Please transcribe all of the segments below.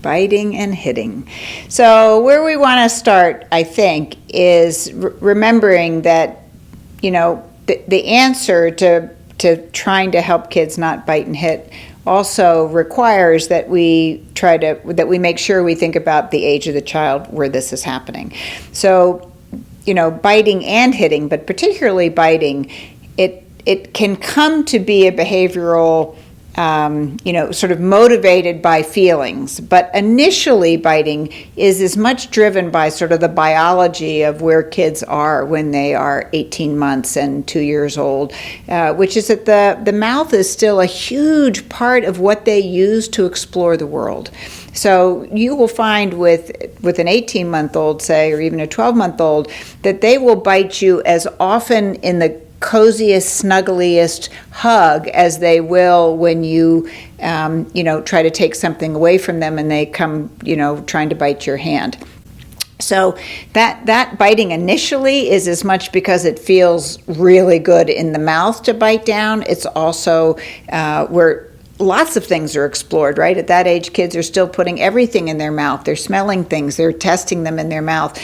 biting and hitting. So where we want to start, I think, is remembering that, the answer to trying to help kids not bite and hit also requires that we make sure we think about the age of the child where this is happening. So, biting and hitting, but particularly biting, it can come to be a behavioral, sort of motivated by feelings. But initially, biting is as much driven by sort of the biology of where kids are when they are 18 months and 2 years old, which is that the mouth is still a huge part of what they use to explore the world. So you will find with an 18-month-old, say, or even a 12-month-old, that they will bite you as often in the coziest, snuggliest hug as they will when you, try to take something away from them and they come, trying to bite your hand. So that biting initially is as much because it feels really good in the mouth to bite down. It's also where lots of things are explored, right? At that age, kids are still putting everything in their mouth. They're smelling things. They're testing them in their mouth.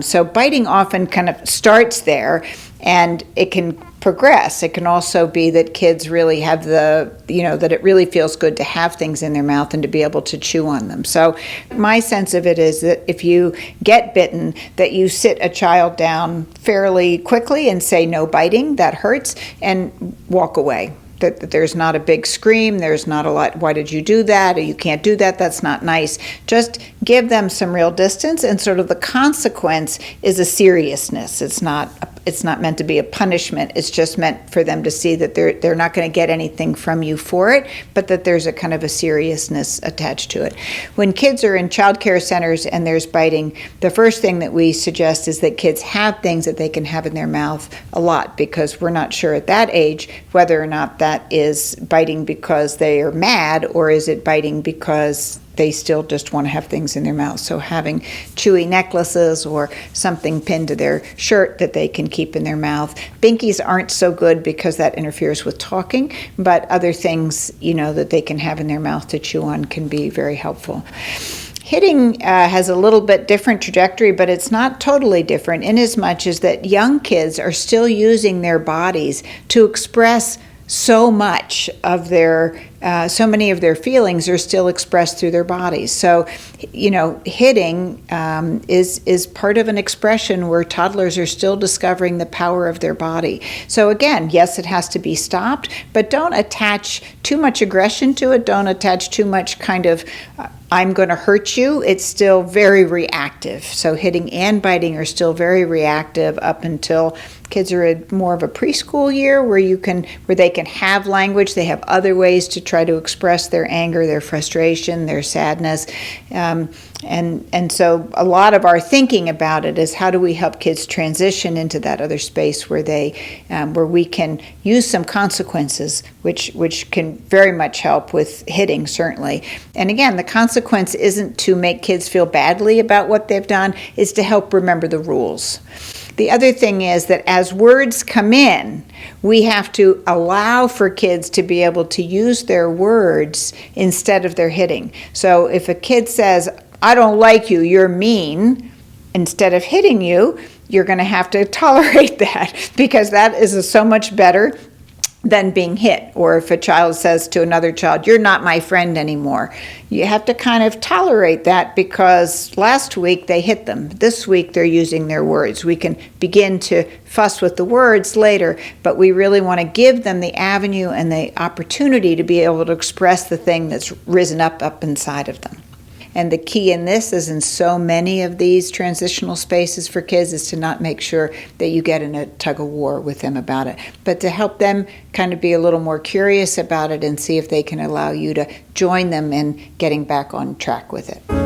So biting often kind of starts there, and it can progress. It can also be that kids really have that it really feels good to have things in their mouth and to be able to chew on them. So my sense of it is that if you get bitten, that you sit a child down fairly quickly and say, no biting, that hurts, and walk away. That there's not a big scream, there's not a lot, why did you do that, or you can't do that, that's not nice. Just give them some real distance, and sort of the consequence is a seriousness. It's not meant to be a punishment, it's just meant for them to see that they're not going to get anything from you for it, but that there's a kind of a seriousness attached to it. When kids are in child care centers and there's biting, the first thing that we suggest is that kids have things that they can have in their mouth a lot, because we're not sure at that age whether or not that is biting because they are mad, or is it biting because they still just want to have things in their mouth. So having chewy necklaces or something pinned to their shirt that they can keep in their mouth. Binkies aren't so good because that interferes with talking, but other things, that they can have in their mouth to chew on can be very helpful. Hitting has a little bit different trajectory, but it's not totally different, in as much as that young kids are still using their bodies to express so many of their feelings are still expressed through their bodies. So, hitting is part of an expression where toddlers are still discovering the power of their body. So again, yes, it has to be stopped, but don't attach too much aggression to it. Don't attach too much kind of, I'm going to hurt you. It's still very reactive. So hitting and biting are still very reactive up until kids are in more of a preschool year where they can have language. They have other ways to try to express their anger, their frustration, their sadness. And so a lot of our thinking about it is how do we help kids transition into that other space where where we can use some consequences, which can very much help with hitting, certainly. And again, the consequence isn't to make kids feel badly about what they've done, it's to help remember the rules. The other thing is that as words come in, we have to allow for kids to be able to use their words instead of their hitting. So if a kid says, I don't like you, you're mean, instead of hitting you, you're going to have to tolerate that, because that is so much better than being hit. Or if a child says to another child, you're not my friend anymore, you have to kind of tolerate that, because last week they hit them. This week they're using their words. We can begin to fuss with the words later, but we really want to give them the avenue and the opportunity to be able to express the thing that's risen up inside of them. And the key in this, as in so many of these transitional spaces for kids, is to not make sure that you get in a tug of war with them about it, but to help them kind of be a little more curious about it and see if they can allow you to join them in getting back on track with it.